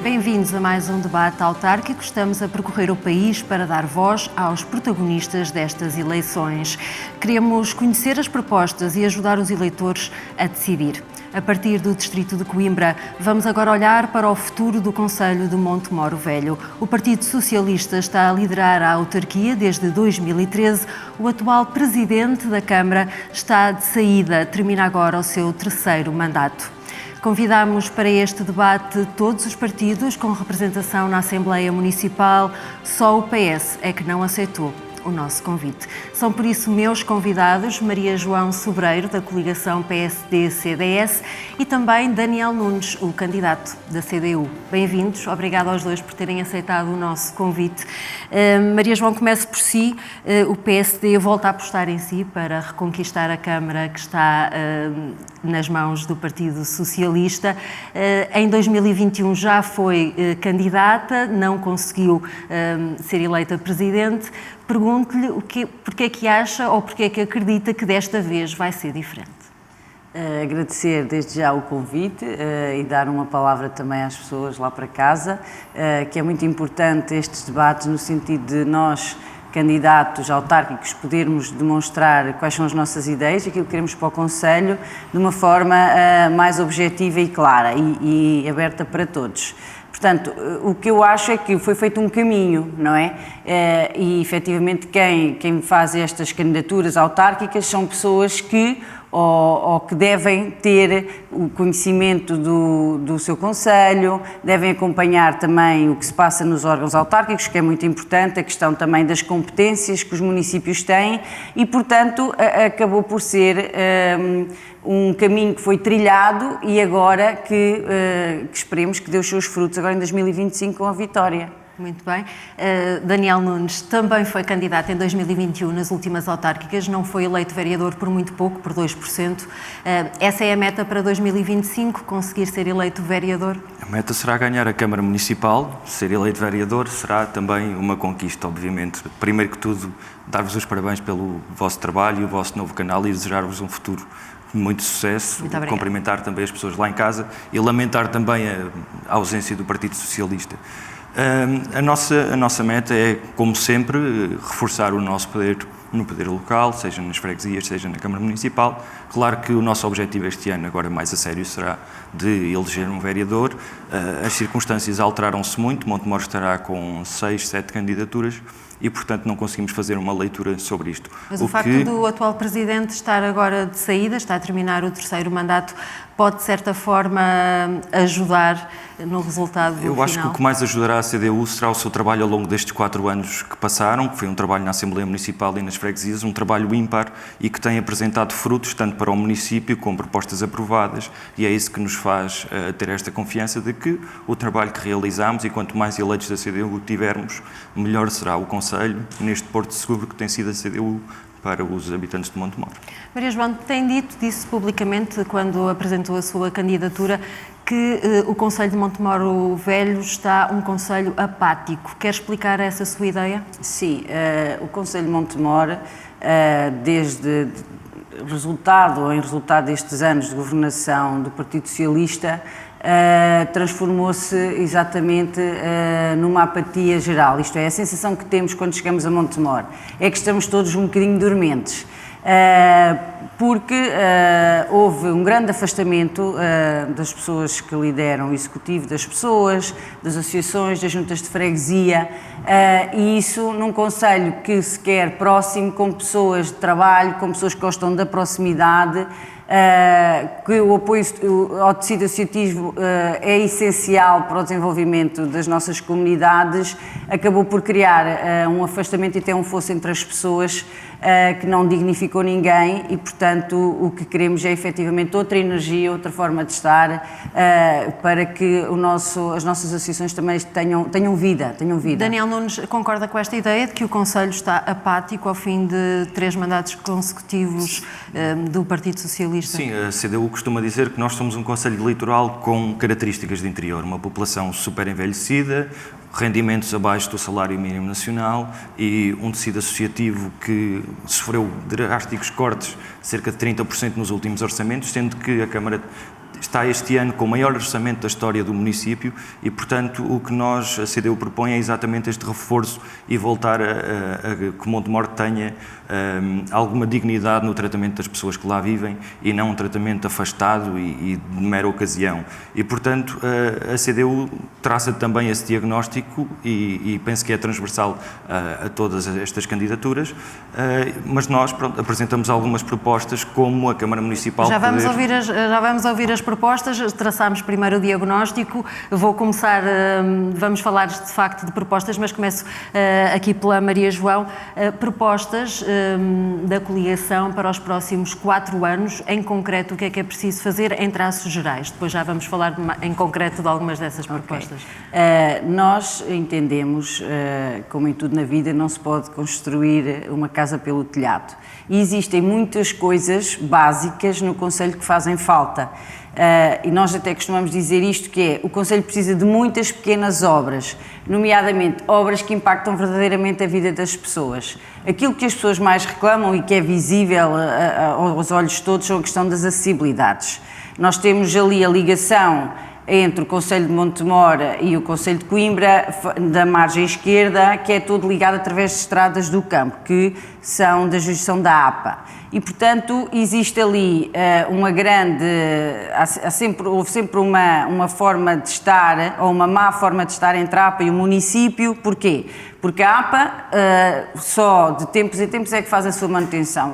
Bem-vindos a mais um debate autárquico. Estamos a percorrer o país para dar voz aos protagonistas destas eleições. Queremos conhecer as propostas e ajudar os eleitores a decidir. A partir do distrito de Coimbra, vamos agora olhar para o futuro do concelho de Montemor o Velho. O Partido Socialista está a liderar a autarquia desde 2013. O atual presidente da Câmara está de saída, termina agora o seu terceiro mandato. Convidamos para este debate todos os partidos com representação na Assembleia Municipal. Só o PS é que não aceitou o nosso convite. São por isso meus convidados Maria João Sobreiro, da coligação PSD-CDS, e também Daniel Nunes, o candidato da CDU. Bem-vindos, obrigado aos dois por terem aceitado o nosso convite. Maria João, comece por si. O PSD volta a apostar em si para reconquistar a Câmara que está nas mãos do Partido Socialista. Em 2021 já foi candidata, não conseguiu ser eleita presidente. Pergunto-lhe porque é que acha ou porque é que acredita que desta vez vai ser diferente. Agradecer desde já o convite e dar uma palavra também às pessoas lá para casa, que é muito importante estes debates no sentido de nós, candidatos autárquicos, podermos demonstrar quais são as nossas ideias, aquilo que queremos para o Concelho, de uma forma mais objetiva e clara e aberta para todos. Portanto, o que eu acho é que foi feito um caminho, não é? E, efetivamente, quem faz estas candidaturas autárquicas são pessoas que, ou que devem ter o conhecimento do seu concelho, devem acompanhar também o que se passa nos órgãos autárquicos, que é muito importante, a questão também das competências que os municípios têm e, portanto, acabou por ser um caminho que foi trilhado e agora que esperemos que dê os seus frutos agora em 2025 com a vitória. Muito bem. Daniel Nunes também foi candidato em 2021 nas últimas autárquicas, não foi eleito vereador por muito pouco, por 2%. Essa é a meta para 2025, conseguir ser eleito vereador? A meta será ganhar a Câmara Municipal, ser eleito vereador será também uma conquista, obviamente. Primeiro que tudo, dar-vos os parabéns pelo vosso trabalho e o vosso novo canal e desejar-vos um futuro de muito sucesso, cumprimentar também as pessoas lá em casa e lamentar também a ausência do Partido Socialista. A nossa meta é, como sempre, reforçar o nosso poder no poder local, seja nas freguesias, seja na Câmara Municipal. Claro que o nosso objetivo este ano, agora mais a sério, será de eleger um vereador. As circunstâncias alteraram-se muito, Montemor estará com 6, 7 candidaturas e, portanto, não conseguimos fazer uma leitura sobre isto. Mas o facto do atual Presidente estar agora de saída, está a terminar o terceiro mandato, pode, de certa forma, ajudar no resultado final? Eu acho que o que mais ajudará a CDU será o seu trabalho ao longo destes 4 anos que passaram, que foi um trabalho na Assembleia Municipal e nas freguesias, um trabalho ímpar e que tem apresentado frutos tanto para o município como propostas aprovadas, e é isso que nos faz ter esta confiança de que o trabalho que realizamos, e quanto mais eleitos da CDU tivermos, melhor será o Concelho neste porto seguro que tem sido a CDU para os habitantes de Montemor. Maria João, disse publicamente, quando apresentou a sua candidatura, que o Concelho de Montemor o Velho está um concelho apático. Quer explicar essa sua ideia? Sim, o Concelho de Montemor, desde resultado destes anos de governação do Partido Socialista, transformou-se exatamente numa apatia geral. Isto é, a sensação que temos quando chegamos a Montemor é que estamos todos um bocadinho dormentes, porque houve um grande afastamento das pessoas que lideram o executivo, das pessoas, das associações, das juntas de freguesia, e isso num concelho que se quer próximo, com pessoas de trabalho, com pessoas que gostam da proximidade, que o apoio ao tecido associativo é essencial para o desenvolvimento das nossas comunidades, acabou por criar um afastamento e até um fosso entre as pessoas que não dignificou ninguém e, portanto, o que queremos é efetivamente outra energia, outra forma de estar, para que as nossas associações também tenham vida. Daniel Nunes concorda com esta ideia de que o Concelho está apático ao fim de 3 mandatos consecutivos do Partido Socialista? Sim, a CDU costuma dizer que nós somos um concelho eleitoral com características de interior, uma população super envelhecida, rendimentos abaixo do salário mínimo nacional e um tecido associativo que sofreu drásticos cortes, cerca de 30% nos últimos orçamentos, sendo que a Câmara está este ano com o maior orçamento da história do município e, portanto, o que nós, a CDU, propõe é exatamente este reforço e voltar a que Montemor tenha alguma dignidade no tratamento das pessoas que lá vivem e não um tratamento afastado e de mera ocasião. E, portanto, a CDU traça também esse diagnóstico e penso que é transversal a todas estas candidaturas, mas nós apresentamos algumas propostas como a Câmara Municipal... Já vamos ouvir as propostas, traçámos primeiro o diagnóstico, vamos falar de facto de propostas, mas começo aqui pela Maria João. Propostas da coligação para os próximos 4 anos, em concreto o que é preciso fazer em traços gerais? Depois já vamos falar em concreto de algumas dessas propostas. Nós entendemos, como em tudo na vida, não se pode construir uma casa pelo telhado. E existem muitas coisas básicas no Concelho que fazem falta. E nós até costumamos dizer isto, que é, o Concelho precisa de muitas pequenas obras, nomeadamente obras que impactam verdadeiramente a vida das pessoas. Aquilo que as pessoas mais reclamam e que é visível aos olhos de todos são a questão das acessibilidades. Nós temos ali a ligação entre o Concelho de Montemor e o Concelho de Coimbra, da margem esquerda, que é todo ligado através de estradas do campo, que são da jurisdição da APA. E, portanto, existe ali houve sempre uma forma de estar, ou uma má forma de estar entre a APA e o município. Porquê? Porque a APA só de tempos em tempos é que faz a sua manutenção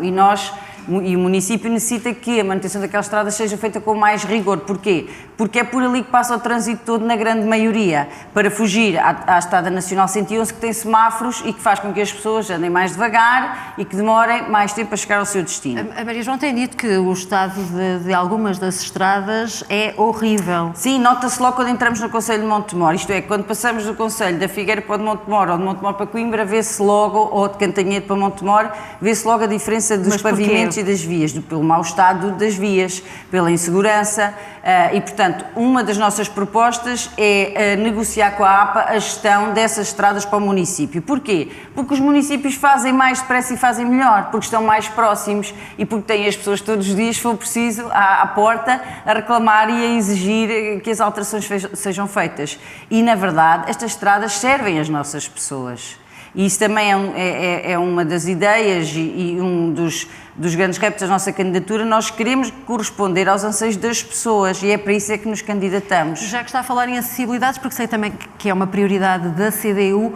e o município necessita que a manutenção daquelas estradas seja feita com mais rigor. Porquê? Porque é por ali que passa o trânsito todo, na grande maioria, para fugir à Estrada Nacional 111, que tem semáforos e que faz com que as pessoas andem mais devagar e que demorem mais tempo a chegar ao seu destino. A Maria João tem dito que o estado de algumas das estradas é horrível. Sim, nota-se logo quando entramos no Concelho de Montemor, isto é, quando passamos do Concelho da Figueira para o de Montemor ou de Montemor para Coimbra, vê-se logo, ou de Cantanhede para Montemor, vê-se logo a diferença dos pavimentos e das vias, pelo mau estado das vias, pela insegurança e, portanto, uma das nossas propostas é negociar com a APA a gestão dessas estradas para o município. Porquê? Porque os municípios fazem mais depressa e fazem melhor, porque estão mais próximos e porque têm as pessoas todos os dias, se for preciso, à porta, a reclamar e a exigir que as alterações sejam feitas. E, na verdade, estas estradas servem às nossas pessoas. E isso também é uma das ideias e um dos grandes reptos da nossa candidatura. Nós queremos corresponder aos anseios das pessoas e é para isso que nos candidatamos. Já que está a falar em acessibilidades, porque sei também que é uma prioridade da CDU,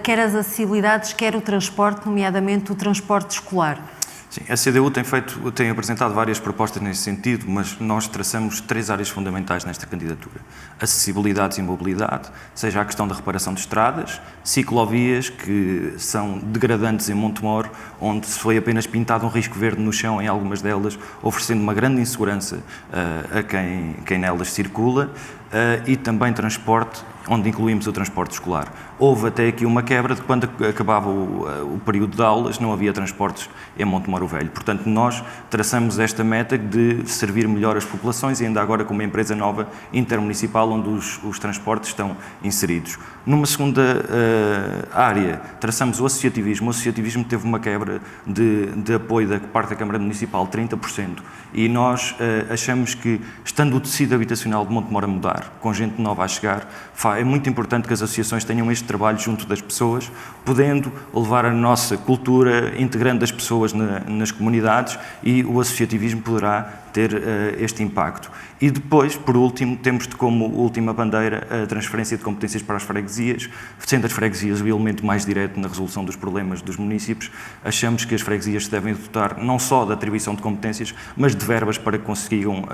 quer as acessibilidades, quer o transporte, nomeadamente o transporte escolar. Sim, a CDU tem apresentado várias propostas nesse sentido, mas nós traçamos 3 áreas fundamentais nesta candidatura. Acessibilidade e mobilidade, seja a questão da reparação de estradas, ciclovias que são degradantes em Montemor, onde se foi apenas pintado um risco verde no chão em algumas delas, oferecendo uma grande insegurança a quem nelas circula, e também transporte, onde incluímos o transporte escolar. Houve até aqui uma quebra de quando acabava o período de aulas, não havia transportes em Montemor o Velho. Portanto, nós traçamos esta meta de servir melhor as populações e ainda agora com uma empresa nova intermunicipal onde os transportes estão inseridos. Numa segunda área, traçamos o associativismo. O associativismo teve uma quebra de apoio da parte da Câmara Municipal, 30%, e nós achamos que, estando o tecido habitacional de Montemor a mudar, com gente nova a chegar, é muito importante que as associações tenham este trabalho junto das pessoas, podendo levar a nossa cultura, integrando as pessoas nas comunidades, e o associativismo poderá ter este impacto. E depois, por último, temos como última bandeira a transferência de competências para as freguesias, sendo as freguesias o elemento mais direto na resolução dos problemas dos municípios. Achamos que as freguesias se devem dotar não só da atribuição de competências, mas de verbas para que consigam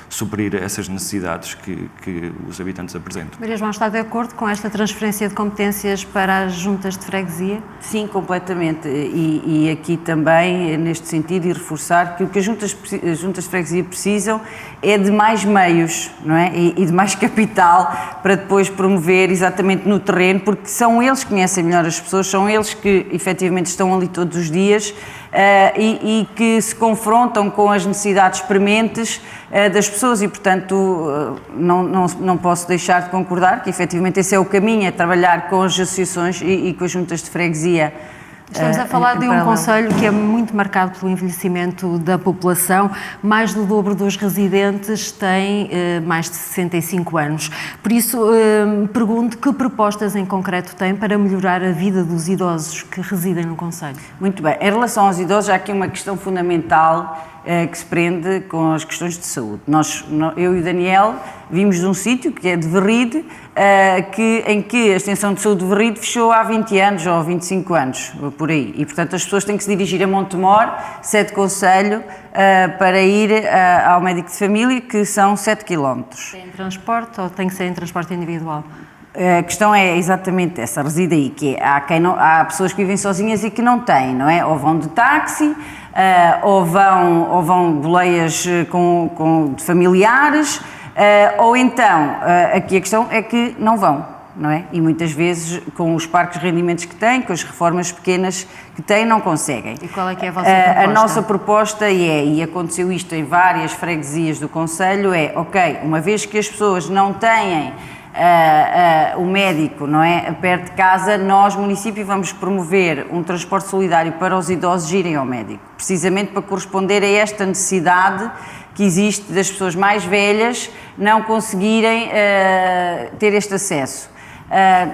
suprir essas necessidades que os habitantes apresentam. Maria João, está de acordo com esta transferência de competências para as juntas de freguesia? Sim, completamente. E aqui também, neste sentido, e reforçar que o que as juntas de freguesia precisam é de mais meios, não é? E de mais capital para depois promover exatamente no terreno, porque são eles que conhecem melhor as pessoas, são eles que efetivamente estão ali todos os dias e que se confrontam com as necessidades prementes das pessoas e, portanto, não posso deixar de concordar que efetivamente esse é o caminho, é trabalhar com as associações e com as juntas de freguesia Estamos a falar de um concelho que é muito marcado pelo envelhecimento da população. Mais do dobro dos residentes têm mais de 65 anos. Por isso, pergunto que propostas em concreto tem para melhorar a vida dos idosos que residem no concelho? Muito bem. Em relação aos idosos, há aqui uma questão fundamental que se prende com as questões de saúde. Eu e o Daniel vimos de um sítio que é de Verride, em que a extensão de saúde de Verride fechou há 20 anos ou 25 anos, por aí. E, portanto, as pessoas têm que se dirigir a Montemor, sede concelho, para ir ao médico de família, que são 7 km. Tem transporte ou tem que ser em transporte individual? A questão é exatamente essa, reside aí, que é, há pessoas que vivem sozinhas e que não têm, não é? Ou vão de táxi, ou vão boleias de familiares, ou então, aqui a questão é que não vão, não é? E muitas vezes, com os parques de rendimentos que têm, com as reformas pequenas que têm, não conseguem. E qual é que é a vossa proposta? A nossa proposta e aconteceu isto em várias freguesias do concelho, ok, uma vez que as pessoas não têm o médico, não é, perto de casa, nós, município, vamos promover um transporte solidário para os idosos irem ao médico, precisamente para corresponder a esta necessidade que existe das pessoas mais velhas não conseguirem ter este acesso.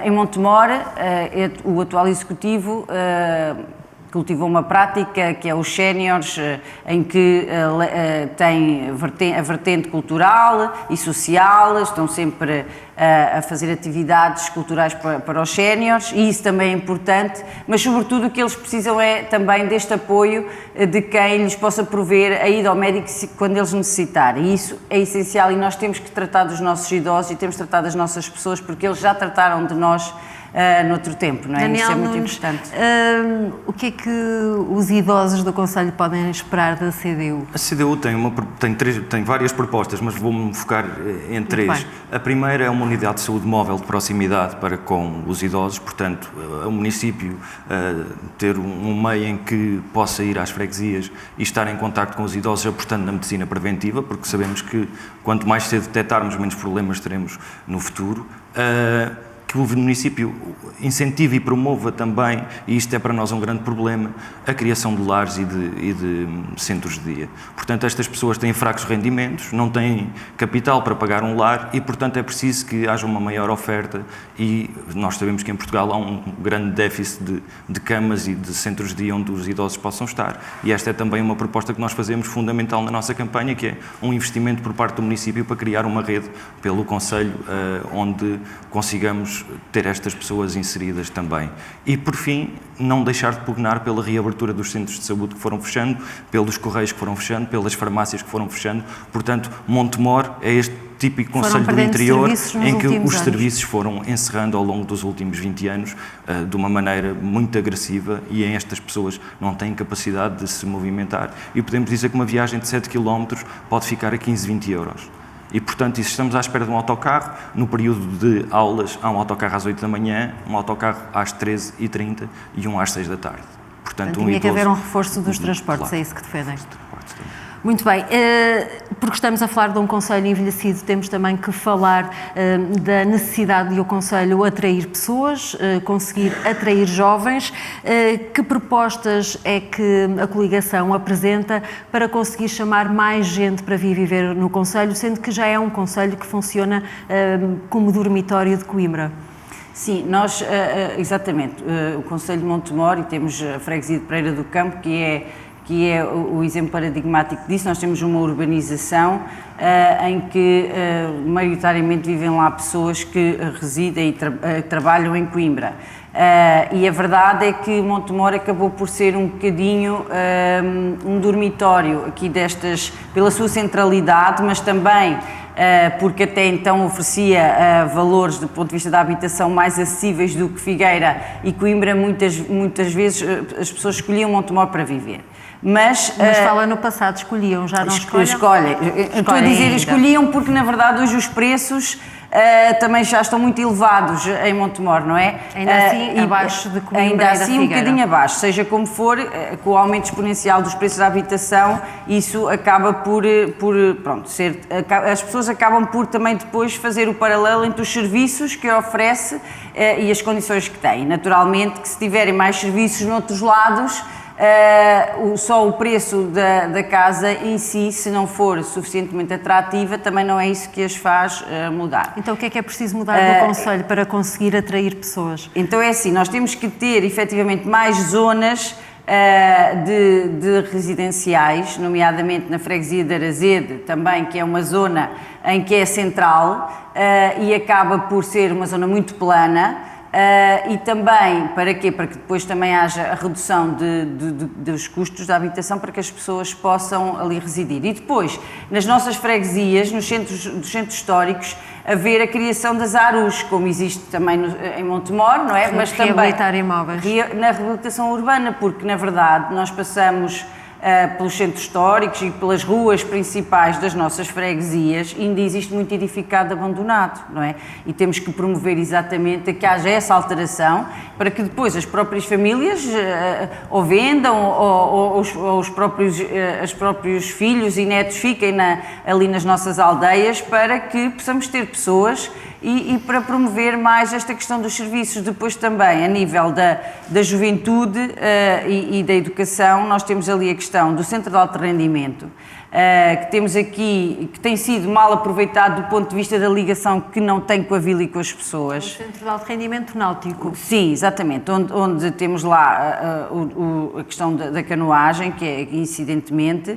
Em Montemor, o atual executivo cultivou uma prática que é os séniores, em que tem a vertente cultural e social, estão sempre a fazer atividades culturais para os séniores, e isso também é importante, mas sobretudo o que eles precisam é também deste apoio de quem lhes possa prover a ida ao médico quando eles necessitarem, e isso é essencial, e nós temos que tratar dos nossos idosos e temos que tratar das nossas pessoas, porque eles já trataram de nós noutro tempo, não é? Daniel, isso é muito Nunes, importante. O que é que os idosos do concelho podem esperar da CDU? A CDU tem várias propostas, mas vou-me focar em três. A primeira é uma unidade de saúde móvel de proximidade para com os idosos, portanto, o município ter um meio em que possa ir às freguesias e estar em contacto com os idosos, apostando na medicina preventiva, porque sabemos que quanto mais cedo detectarmos, menos problemas teremos no futuro. Que o município incentive e promova também, e isto é para nós um grande problema, a criação de lares e de centros de dia. Portanto, estas pessoas têm fracos rendimentos, não têm capital para pagar um lar e, portanto, é preciso que haja uma maior oferta, e nós sabemos que em Portugal há um grande déficit de camas e de centros de dia onde os idosos possam estar. E esta é também uma proposta que nós fazemos fundamental na nossa campanha, que é um investimento por parte do município para criar uma rede pelo concelho onde consigamos ter estas pessoas inseridas também. E, por fim, não deixar de pugnar pela reabertura dos centros de saúde que foram fechando, pelos correios que foram fechando, pelas farmácias que foram fechando. Portanto, Montemor é este típico concelho do interior em que os serviços foram encerrando ao longo dos últimos 20 anos de uma maneira muito agressiva, e em estas pessoas não têm capacidade de se movimentar. E podemos dizer que uma viagem de 7 km pode ficar a 15, 20 euros. E, portanto, se estamos à espera de um autocarro, no período de aulas há um autocarro às 8 da manhã, um autocarro às 13h30 e um às 6 da tarde. Portanto, tinha que haver um reforço dos transportes, claro. É isso que defendem. Muito bem, porque estamos a falar de um concelho envelhecido, temos também que falar da necessidade de o concelho atrair pessoas, conseguir atrair jovens. Que propostas é que a coligação apresenta para conseguir chamar mais gente para vir viver no concelho, sendo que já é um concelho que funciona como dormitório de Coimbra? Sim, nós, exatamente, o concelho de Montemor, e temos a freguesia de Pereira do Campo, que é o exemplo paradigmático disso. Nós temos uma urbanização em que maioritariamente vivem lá pessoas que residem e trabalham em Coimbra. E a verdade é que Montemor acabou por ser um bocadinho um dormitório aqui destas, pela sua centralidade, mas também porque até então oferecia valores do ponto de vista da habitação mais acessíveis do que Figueira e Coimbra. Muitas vezes as pessoas escolhiam Montemor para viver. Mas fala no passado, escolhiam, já não escolhem. Estou a dizer, escolhiam porque, na verdade, hoje os preços também já estão muito elevados em Montemor, não é? Ainda assim, abaixo de Coimbra. Ainda assim, um bocadinho abaixo. Seja como for, com o aumento exponencial dos preços da habitação, isso acaba por pronto, ser... As pessoas acabam por também depois fazer o paralelo entre os serviços que oferece e as condições que tem. Naturalmente, que se tiverem mais serviços noutros lados, só o preço da casa em si, se não for suficientemente atrativa, também não é isso que as faz mudar. Então o que é preciso mudar no concelho para conseguir atrair pessoas? Então é assim, nós temos que ter efetivamente mais zonas de residenciais, nomeadamente na freguesia de Arazede, também, que é uma zona em que é central e acaba por ser uma zona muito plana. E também, para quê? Para que depois também haja a redução dos custos da habitação para que as pessoas possam ali residir. E depois, nas nossas freguesias, nos centros históricos, haver a criação das ARUs, como existe também em Montemor, não é? Mas também reabilitar imóveis. Na reabilitação urbana, porque na verdade nós passamos pelos centros históricos e pelas ruas principais das nossas freguesias, ainda existe muito edificado abandonado, não é? E temos que promover exatamente que haja essa alteração para que depois as próprias famílias ou vendam ou os próprios filhos e netos fiquem ali nas nossas aldeias para que possamos ter pessoas e para promover mais esta questão dos serviços. Depois também, a nível da juventude e da educação, nós temos ali a questão do Centro de Alto Rendimento, que temos aqui, que tem sido mal aproveitado do ponto de vista da ligação que não tem com a vila e com as pessoas. O Centro de Alto Rendimento náutico. Sim, exatamente, onde temos lá a questão da canoagem, que é incidentemente,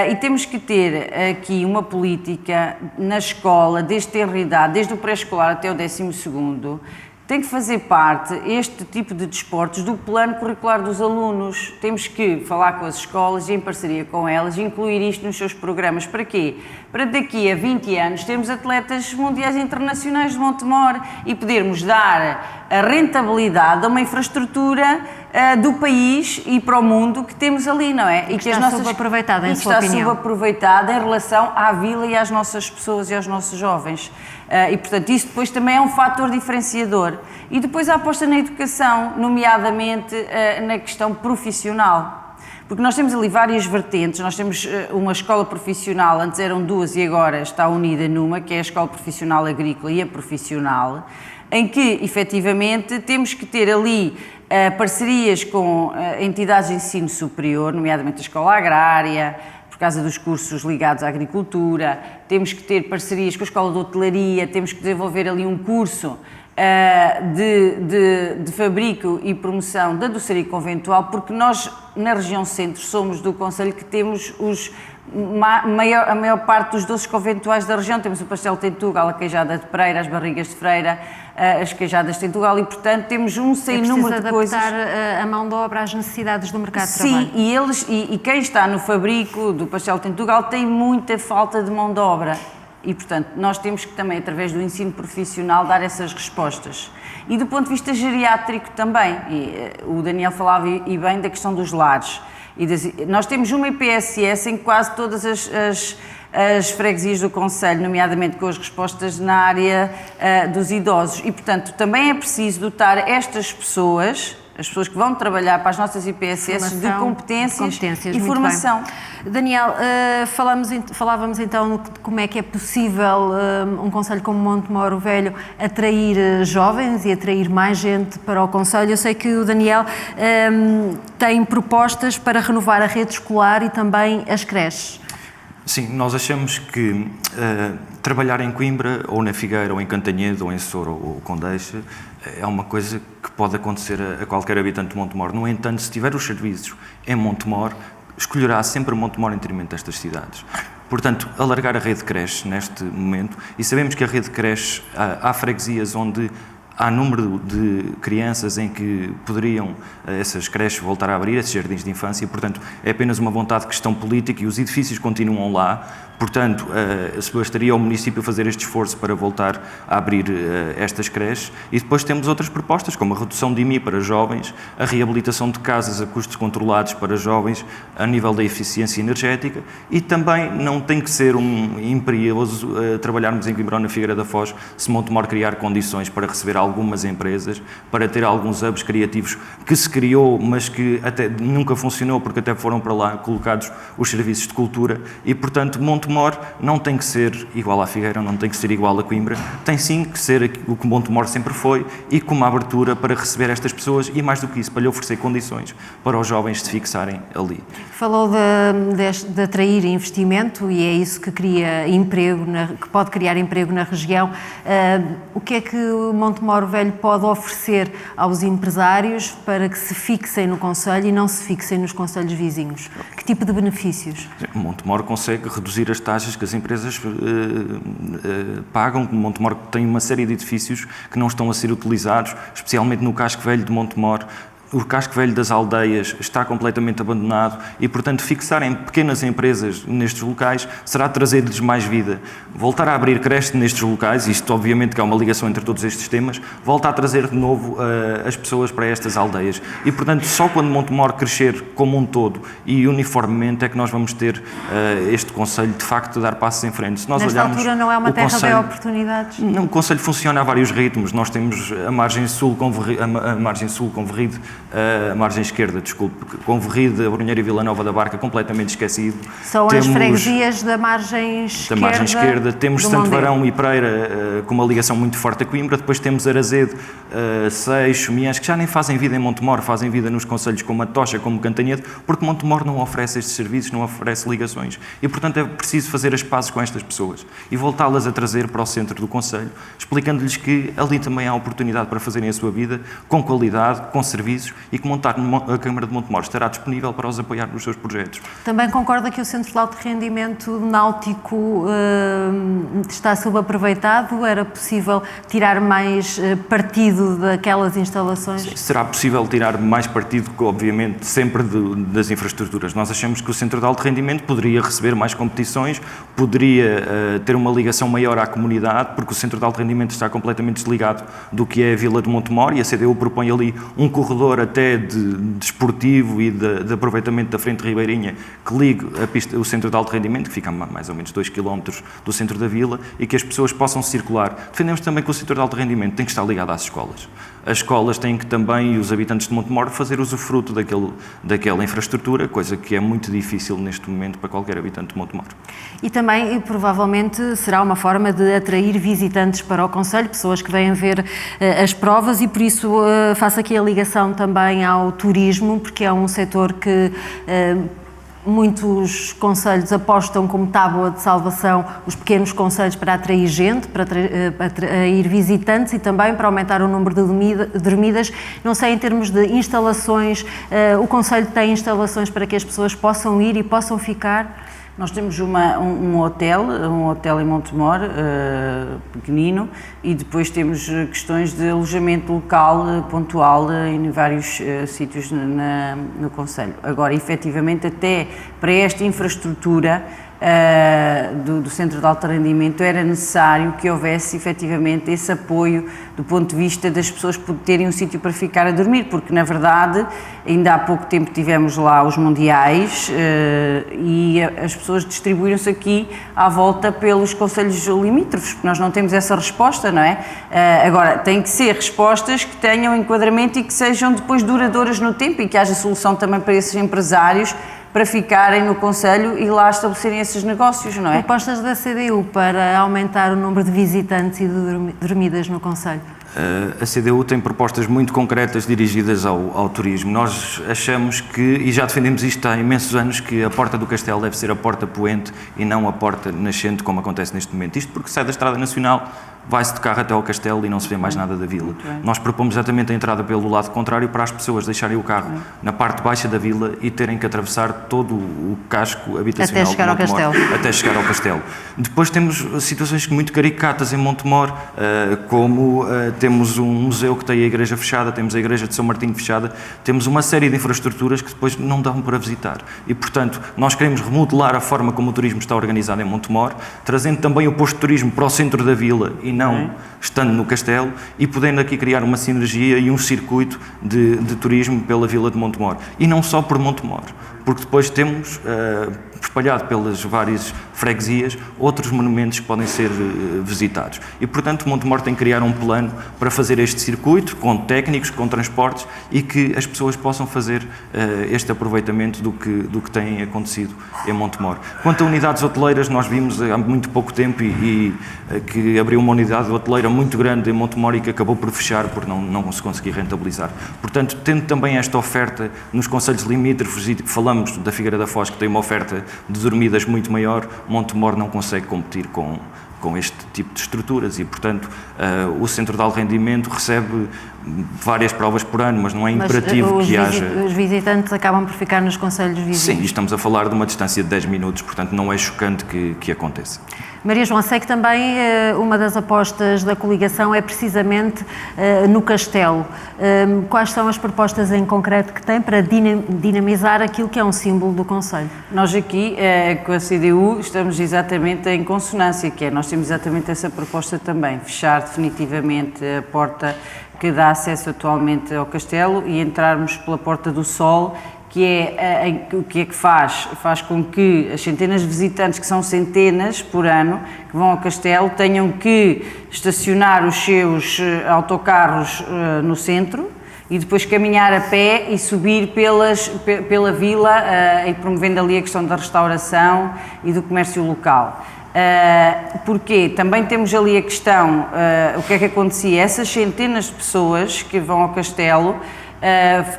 e temos que ter aqui uma política na escola, desde ter idade, desde o pré-escolar até o 12º, tem que fazer parte, este tipo de desportos, do plano curricular dos alunos. Temos que falar com as escolas e, em parceria com elas, incluir isto nos seus programas. Para quê? Para daqui a 20 anos termos atletas mundiais e internacionais de Montemor e podermos dar a rentabilidade a uma infraestrutura do país e para o mundo que temos ali, não é? E que está subaproveitada, em sua opinião. Está subaproveitada em relação à vila e às nossas pessoas e aos nossos jovens. E, portanto, isso depois também é um fator diferenciador. E depois a aposta na educação, nomeadamente na questão profissional. Porque nós temos ali várias vertentes, nós temos uma escola profissional, antes eram duas e agora está unida numa, que é a Escola Profissional Agrícola e a Profissional, em que, efetivamente, temos que ter ali parcerias com entidades de ensino superior, nomeadamente a Escola Agrária, por causa dos cursos ligados à agricultura, temos que ter parcerias com a Escola de Hotelaria, temos que desenvolver ali um curso de fabrico e promoção da doçaria conventual, porque nós, na região centro, somos do concelho que temos a maior parte dos doces conventuais da região. Temos o pastel de Tentugal, a queijada de Pereira, as barrigas de Freira, as queijadas de Tentugal e, portanto, temos um sem número de coisas. É preciso adaptar a mão de obra às necessidades do mercado de trabalho. Sim, e quem está no fabrico do pastel de Tentugal tem muita falta de mão de obra. E, portanto, nós temos que também, através do ensino profissional, dar essas respostas. E do ponto de vista geriátrico também. O Daniel falava e bem da questão dos lares. Nós temos uma IPSS em quase todas as freguesias do concelho, nomeadamente com as respostas na área dos idosos. E, portanto, também é preciso dotar estas pessoas, as pessoas que vão trabalhar para as nossas IPSS, de competências e formação. Daniel, falávamos então de como é que é possível um concelho como Montemor o Velho atrair jovens e atrair mais gente para o concelho. Eu sei que o Daniel tem propostas para renovar a rede escolar e também as creches. Sim, nós achamos que trabalhar em Coimbra, ou na Figueira, ou em Cantanhede, ou em Souro, ou Condeixa, é uma coisa que pode acontecer a qualquer habitante de Montemor. No entanto, se tiver os serviços em Montemor, escolherá sempre Montemor em detrimento destas cidades. Portanto, alargar a rede de creches neste momento, e sabemos que a rede de creches, há freguesias onde há número de crianças em que poderiam essas creches voltar a abrir, esses jardins de infância, e, portanto, é apenas uma vontade de questão política e os edifícios continuam lá. Portanto, se bastaria ao município fazer este esforço para voltar a abrir estas creches. E depois temos outras propostas, como a redução de IMI para jovens, a reabilitação de casas a custos controlados para jovens, a nível da eficiência energética, e também não tem que ser imperioso trabalharmos em Coimbra ou na Figueira da Foz se Montemor criar condições para receber algumas empresas, para ter alguns hubs criativos que se criou, mas que até nunca funcionou, porque até foram para lá colocados os serviços de cultura, e portanto Montemor não tem que ser igual à Figueira, não tem que ser igual a Coimbra, tem sim que ser o que Montemor sempre foi, e com uma abertura para receber estas pessoas e, mais do que isso, para lhe oferecer condições para os jovens se fixarem ali. Falou de atrair investimento, e é isso que cria emprego, que pode criar emprego na região. O que é que o Montemor Velho pode oferecer aos empresários para que se fixem no concelho e não se fixem nos concelhos vizinhos? Que tipo de benefícios? Montemor consegue reduzir as taxas que as empresas pagam. Montemor tem uma série de edifícios que não estão a ser utilizados, especialmente no Casco Velho de Montemor. O Casco Velho das Aldeias está completamente abandonado e, portanto, fixarem pequenas empresas nestes locais será trazer-lhes mais vida. Voltar a abrir creches nestes locais, isto obviamente que há uma ligação entre todos estes temas, volta a trazer de novo as pessoas para estas aldeias. E, portanto, só quando Montemor crescer como um todo e uniformemente é que nós vamos ter este concelho de facto a dar passos em frente. Se nós Nesta altura não é uma terra de oportunidades? Não, o concelho funciona a vários ritmos. Nós temos a margem sul Converrido, a margem esquerda, desculpe, Converrido, a Brunheira e Vila Nova da Barca completamente esquecido. São as freguesias da margem esquerda. Da margem esquerda. Temos Santo Varão e Pereira com uma ligação muito forte a Coimbra. Depois temos Arazedo, Seixo, Miãs, que já nem fazem vida em Montemor, fazem vida nos concelhos como a Tocha, como Cantanhede, porque Montemor não oferece estes serviços, não oferece ligações. E, portanto, é preciso fazer as pazes com estas pessoas e voltá-las a trazer para o centro do concelho, explicando-lhes que ali também há oportunidade para fazerem a sua vida com qualidade, com serviços, e que a Câmara de Montemor estará disponível para os apoiar nos seus projetos. Também concorda que o Centro de Alto Rendimento Náutico está subaproveitado? Era possível tirar mais partido daquelas instalações? Será possível tirar mais partido, obviamente, sempre das infraestruturas. Nós achamos que o Centro de Alto Rendimento poderia receber mais competições, poderia ter uma ligação maior à comunidade, porque o Centro de Alto Rendimento está completamente desligado do que é a Vila de Montemor, e a CDU propõe ali um corredor até de desportivo e de aproveitamento da Frente Ribeirinha que ligue o Centro de Alto Rendimento, que fica a mais ou menos 2 km do centro da vila, e que as pessoas possam circular. Defendemos também que o Centro de Alto Rendimento tem que estar ligado às escolas. As escolas têm que também, e os habitantes de Montemor, fazer usufruto daquela infraestrutura, coisa que é muito difícil neste momento para qualquer habitante de Montemor. E também, provavelmente, será uma forma de atrair visitantes para o concelho, pessoas que vêm ver as provas, e por isso faço aqui a ligação também ao turismo, porque é um setor que muitos concelhos apostam como tábua de salvação os pequenos concelhos para atrair gente, para atrair visitantes e também para aumentar o número de dormidas. Não sei, em termos de instalações, o concelho tem instalações para que as pessoas possam ir e possam ficar? Nós temos um hotel em Montemor, pequenino, e depois temos questões de alojamento local, pontual, em vários sítios no concelho. Agora, efetivamente, até para esta infraestrutura do Centro de Alto Rendimento era necessário que houvesse efetivamente esse apoio do ponto de vista das pessoas terem um sítio para ficar a dormir, porque na verdade ainda há pouco tempo tivemos lá os mundiais e as pessoas distribuíram-se aqui à volta pelos concelhos limítrofes, porque nós não temos essa resposta, não é? Agora, tem que ser respostas que tenham enquadramento e que sejam depois duradouras no tempo e que haja solução também para esses empresários para ficarem no concelho e lá estabelecerem esses negócios, não é? Propostas da CDU para aumentar o número de visitantes e de dormidas no concelho? A CDU tem propostas muito concretas dirigidas ao turismo. Nós achamos que, e já defendemos isto há imensos anos, que a porta do castelo deve ser a porta poente e não a porta nascente, como acontece neste momento. Isto porque sai da Estrada Nacional, vai-se de carro até ao castelo e não se vê mais nada da vila. Nós propomos exatamente a entrada pelo lado contrário para as pessoas deixarem o carro na parte baixa da vila e terem que atravessar todo o casco habitacional até chegar ao castelo. Até chegar ao castelo. Depois temos situações muito caricatas em Montemor, como temos um museu que tem a igreja fechada, temos a igreja de São Martinho fechada, temos uma série de infraestruturas que depois não dão para visitar. E, portanto, nós queremos remodelar a forma como o turismo está organizado em Montemor, trazendo também o posto de turismo para o centro da vila e não estando no castelo, e podendo aqui criar uma sinergia e um circuito de turismo pela vila de Montemor. E não só por Montemor, porque depois temos, espalhado pelas várias freguesias, outros monumentos que podem ser visitados. E, portanto, Montemor tem que criar um plano para fazer este circuito, com técnicos, com transportes, e que as pessoas possam fazer este aproveitamento do que tem acontecido em Montemor. Quanto a unidades hoteleiras, nós vimos há muito pouco tempo que abriu uma unidade hoteleira muito grande em Montemor e que acabou por fechar por não se conseguir rentabilizar. Portanto, tendo também esta oferta nos concelhos limítrofes, e falamos da Figueira da Foz, que tem uma oferta de dormidas muito maior, Montemor não consegue competir com este tipo de estruturas e, portanto, o Centro de Alto Rendimento recebe várias provas por ano, mas não é imperativo que haja... Os visitantes acabam por ficar nos concelhos vizinhos. Sim, e estamos a falar de uma distância de 10 minutos, portanto não é chocante que aconteça. Maria João, sei que também uma das apostas da coligação é precisamente no Castelo. Quais são as propostas em concreto que tem para dinamizar aquilo que é um símbolo do concelho? Nós aqui, com a CDU, estamos exatamente em consonância, que é, nós temos exatamente essa proposta também, fechar definitivamente a porta que dá acesso atualmente ao Castelo e entrarmos pela Porta do Sol, que é o que é que faz? Faz com que as centenas de visitantes, que são centenas por ano, que vão ao Castelo, tenham que estacionar os seus autocarros no centro e depois caminhar a pé e subir pela vila, e promovendo ali a questão da restauração e do comércio local. Porque também temos ali a questão, o que é que acontecia? Essas centenas de pessoas que vão ao Castelo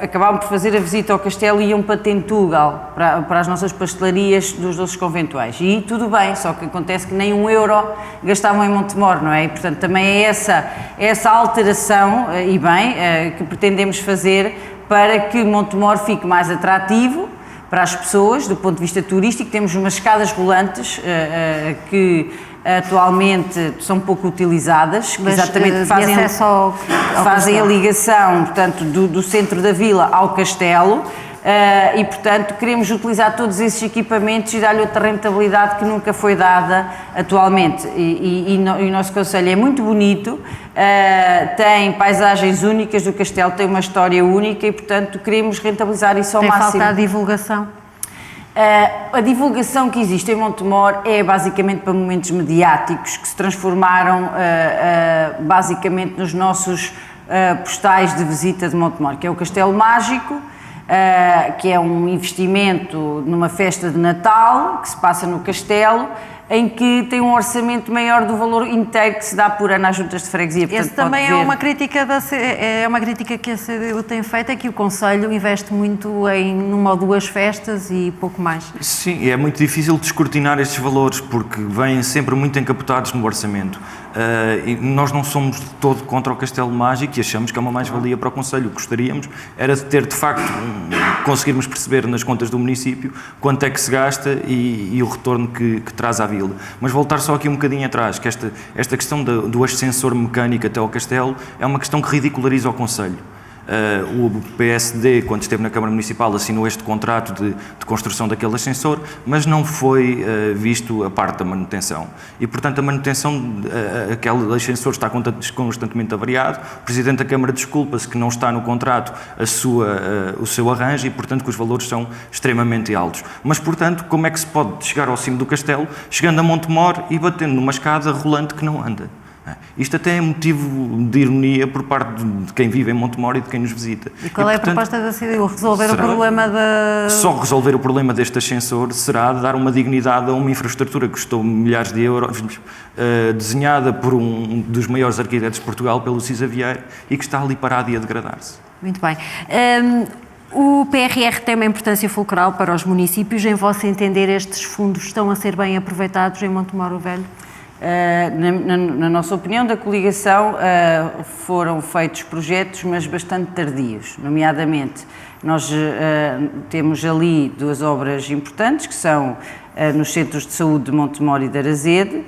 acabavam por fazer a visita ao Castelo e iam para Tentugal, para as nossas pastelarias dos doces conventuais. E tudo bem, só que acontece que nem €1 gastavam em Montemor, não é? E, portanto, também é essa alteração, e bem, que pretendemos fazer para que Montemor fique mais atrativo para as pessoas, do ponto de vista turístico. Temos umas escadas rolantes que atualmente são pouco utilizadas, que exatamente fazem a ligação, portanto, do centro da vila ao Castelo, e, portanto, queremos utilizar todos esses equipamentos e dar-lhe outra rentabilidade que nunca foi dada atualmente. E o nosso concelho é muito bonito, tem paisagens únicas do Castelo, tem uma história única e, portanto, queremos rentabilizar isso ao máximo. Tem falta a divulgação? A divulgação que existe em Montemor é basicamente para momentos mediáticos que se transformaram basicamente nos nossos postais de visita de Montemor, que é o Castelo Mágico, que é um investimento numa festa de Natal que se passa no Castelo, em que tem um orçamento maior do valor inteiro que se dá por ano às juntas de freguesia. Portanto, esse também é uma crítica que a CDU tem feito, é que o Conselho investe muito em uma ou duas festas e pouco mais. Sim, é muito difícil descortinar estes valores, porque vêm sempre muito encapotados no orçamento. E nós não somos de todo contra o Castelo Mágico e achamos que é uma mais-valia para o Concelho. O que gostaríamos era de ter, de facto, conseguirmos perceber nas contas do município quanto é que se gasta e o retorno que traz à vila. Mas voltar só aqui um bocadinho atrás, que esta questão do ascensor mecânico até ao Castelo é uma questão que ridiculariza o Concelho. O PSD, quando esteve na Câmara Municipal, assinou este contrato de construção daquele ascensor, mas não foi visto a parte da manutenção. E, portanto, a manutenção, aquele ascensor está constantemente avariado. O Presidente da Câmara desculpa-se que não está no contrato o seu arranjo e, portanto, que os valores são extremamente altos. Mas, portanto, como é que se pode chegar ao cimo do Castelo, chegando a Montemor e batendo numa escada rolante que não anda? Isto até é motivo de ironia por parte de quem vive em Montemor e de quem nos visita. E qual é a proposta da CDU? Resolver o problema da... Só resolver o problema deste ascensor será dar uma dignidade a uma infraestrutura que custou milhares de euros, desenhada por um dos maiores arquitetos de Portugal, pelo Cisa Vieira, e que está ali parado e a degradar-se. Muito bem. O PRR tem uma importância fulcral para os municípios. Em vosso entender, estes fundos estão a ser bem aproveitados em Montemor o Velho? Na nossa opinião, da coligação, foram feitos projetos, mas bastante tardios, nomeadamente nós temos ali 2 obras importantes, que são nos centros de saúde de Montemor e de Arazede,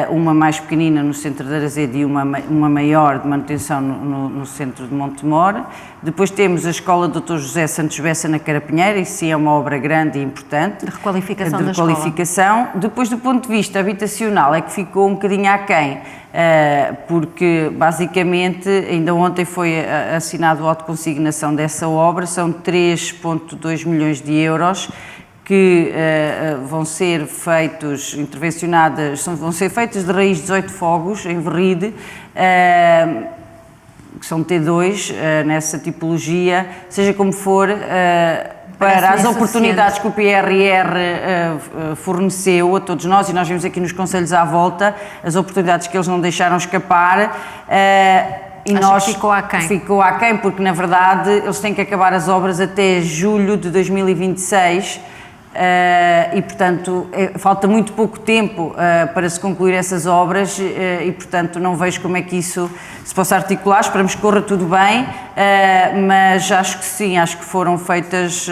uma mais pequenina no centro de Arazede e uma maior de manutenção no centro de Montemor. Depois temos a Escola Dr. José Santos Bessa na Carapinheira, isso sim é uma obra grande e importante. De requalificação da escola. Depois, do ponto de vista habitacional, é que ficou um bocadinho aquém, porque basicamente ainda ontem foi assinado o auto de consignação dessa obra, são 3,2 milhões de euros, que vão ser feitos, vão ser feitos de raiz 18 fogos em Verride, que são T2 nessa tipologia, seja como for, para as oportunidades que o PRR forneceu a todos nós, e nós vimos aqui nos conselhos à volta, as oportunidades que eles não deixaram escapar. E nós ficou aquém, porque na verdade eles têm que acabar as obras até julho de 2026, e portanto falta muito pouco tempo para se concluir essas obras, e portanto não vejo como é que isso se possa articular. Esperamos que corra tudo bem, mas acho que sim, acho que foram feitas,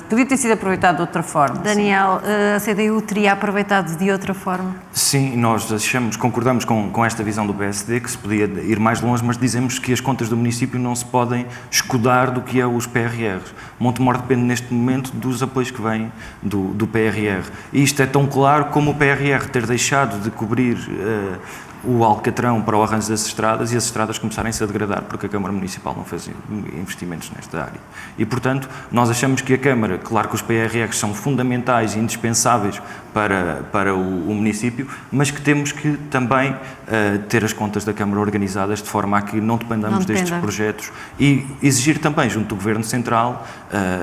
podia ter sido aproveitado de outra forma. Daniel, a CDU teria aproveitado de outra forma? Sim, nós concordamos com esta visão do PSD, que se podia ir mais longe, mas dizemos que as contas do município não se podem escudar do que é os PRRs. Montemor depende neste momento dos apoios que vêm do PRR. E isto é tão claro como o PRR ter deixado de cobrir o alcatrão para o arranjo das estradas e as estradas começarem-se a degradar porque a Câmara Municipal não fez investimentos nesta área. E, portanto, nós achamos que a Câmara, claro que os PRRs são fundamentais e indispensáveis para o município, mas que temos que também ter as contas da Câmara organizadas de forma a que não dependamos destes projetos e exigir também, junto do Governo Central,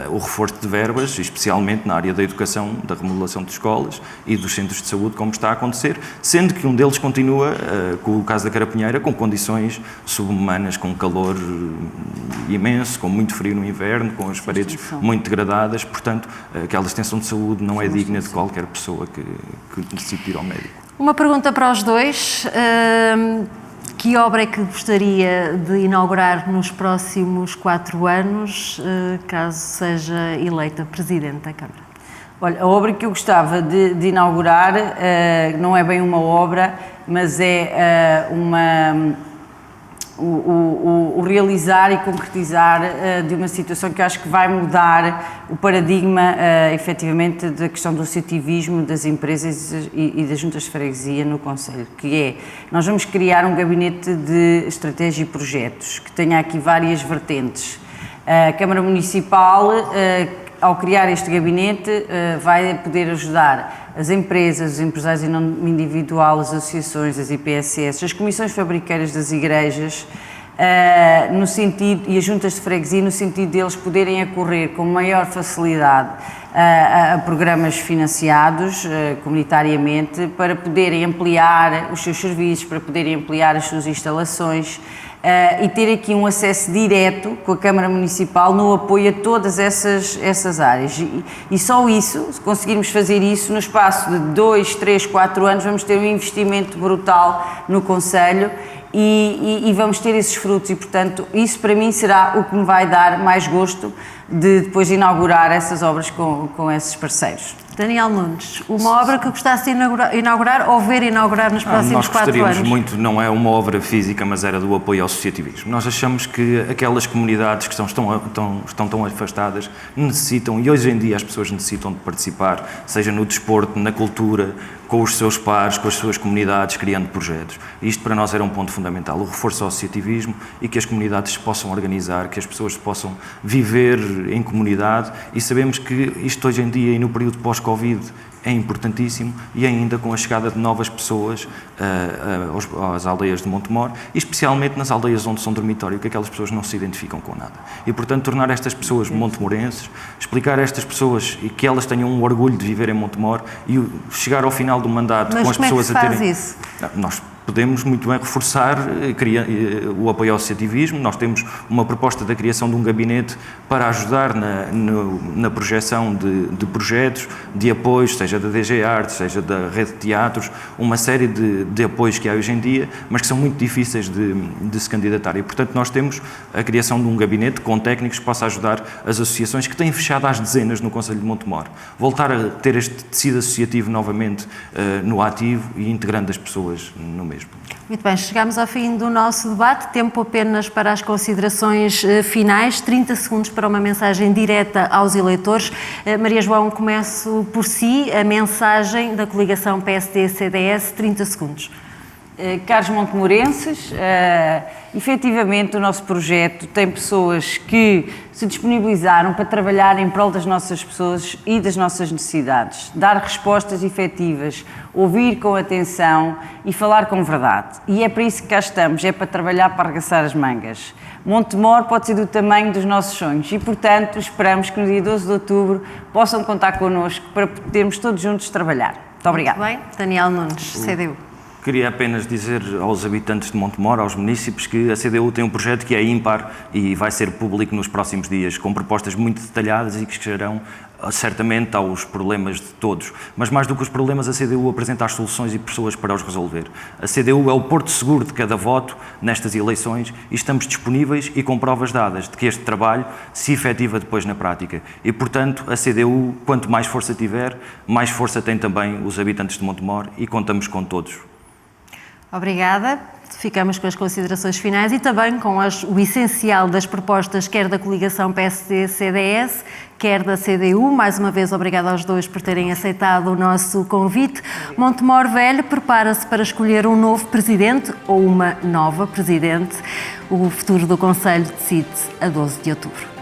o reforço de verbas, especialmente na área da educação, da remodelação de escolas e dos centros de saúde, como está a acontecer, sendo que um deles continua, com o caso da Carapinheira, com condições subhumanas, com calor imenso, com muito frio no inverno, com as paredes muito degradadas, portanto, aquela extensão de saúde não é digna de qualquer pessoa que necessite ir ao médico. Uma pergunta para os dois. Que obra é que gostaria de inaugurar nos próximos 4 anos, caso seja eleita Presidente da Câmara? Olha, a obra que eu gostava de inaugurar não é bem uma obra, mas é o realizar e concretizar de uma situação que eu acho que vai mudar o paradigma, efetivamente, da questão do associativismo das empresas e das juntas de freguesia no Conselho, que é, nós vamos criar um gabinete de estratégia e projetos, que tenha aqui várias vertentes. A Câmara Municipal, ao criar este gabinete, vai poder ajudar as empresas, os empresários em nome individual, as associações, as IPSS, as comissões fabriqueiras das igrejas, no sentido, e as juntas de freguesia, no sentido de eles poderem acorrer com maior facilidade a programas financiados comunitariamente, para poderem ampliar os seus serviços, para poderem ampliar as suas instalações, e ter aqui um acesso direto com a Câmara Municipal no apoio a todas essas áreas. E só isso, se conseguirmos fazer isso, no espaço de 2, 3, 4 anos, vamos ter um investimento brutal no Conselho e vamos ter esses frutos. E, portanto, isso para mim será o que me vai dar mais gosto de depois inaugurar essas obras com esses parceiros. Daniel Nunes, uma obra que gostasse de inaugurar ou ver inaugurar nos próximos 4 anos? Nós gostaríamos muito, não é uma obra física, mas era do apoio ao associativismo. Nós achamos que aquelas comunidades que estão tão afastadas necessitam, e hoje em dia as pessoas necessitam de participar, seja no desporto, na cultura, com os seus pares, com as suas comunidades, criando projetos. E isto para nós era um ponto fundamental, o reforço ao associativismo e que as comunidades se possam organizar, que as pessoas possam viver em comunidade, e sabemos que isto hoje em dia e no período pós-Covid é importantíssimo, e ainda com a chegada de novas pessoas às aldeias de Montemor, e especialmente nas aldeias onde são dormitório, que aquelas pessoas não se identificam com nada. E, portanto, tornar estas pessoas montemorenses, explicar a estas pessoas e que elas tenham um orgulho de viver em Montemor e chegar ao final do mandato com as pessoas a terem... Mas como é que se faz isso? Nós podemos muito bem reforçar o apoio ao associativismo. Nós temos uma proposta da criação de um gabinete para ajudar na projeção de projetos, de apoios, seja da DG Artes, seja da Rede de Teatros, uma série de apoios que há hoje em dia, mas que são muito difíceis de se candidatar. E, portanto, nós temos a criação de um gabinete com técnicos que possa ajudar as associações que têm fechado às dezenas no Conselho de Montemor. Voltar a ter este tecido associativo novamente no ativo e integrando as pessoas no mesmo. Muito bem, chegamos ao fim do nosso debate. Tempo apenas para as considerações finais. 30 segundos para uma mensagem direta aos eleitores. Maria João, começo por si. A mensagem da coligação PSD-CDS, 30 segundos. Caros montemorenses, efetivamente o nosso projeto tem pessoas que se disponibilizaram para trabalhar em prol das nossas pessoas e das nossas necessidades, dar respostas efetivas, ouvir com atenção e falar com verdade. E é para isso que cá estamos, é para trabalhar para arregaçar as mangas. Montemor pode ser do tamanho dos nossos sonhos e, portanto, esperamos que no dia 12 de outubro possam contar connosco para podermos todos juntos trabalhar. Muito obrigada. Muito bem. Daniel Nunes, CDU. Queria apenas dizer aos habitantes de Montemor, aos munícipes, que a CDU tem um projeto que é ímpar e vai ser público nos próximos dias, com propostas muito detalhadas e que chegarão certamente aos problemas de todos. Mas mais do que os problemas, a CDU apresenta as soluções e pessoas para os resolver. A CDU é o porto seguro de cada voto nestas eleições e estamos disponíveis e com provas dadas de que este trabalho se efetiva depois na prática. E, portanto, a CDU, quanto mais força tiver, mais força têm também os habitantes de Montemor e contamos com todos. Obrigada. Ficamos com as considerações finais e também com o essencial das propostas, quer da coligação PSD-CDS, quer da CDU. Mais uma vez, obrigada aos dois por terem aceitado o nosso convite. Montemor Velho prepara-se para escolher um novo presidente ou uma nova presidente. O futuro do Conselho decide a 12 de outubro.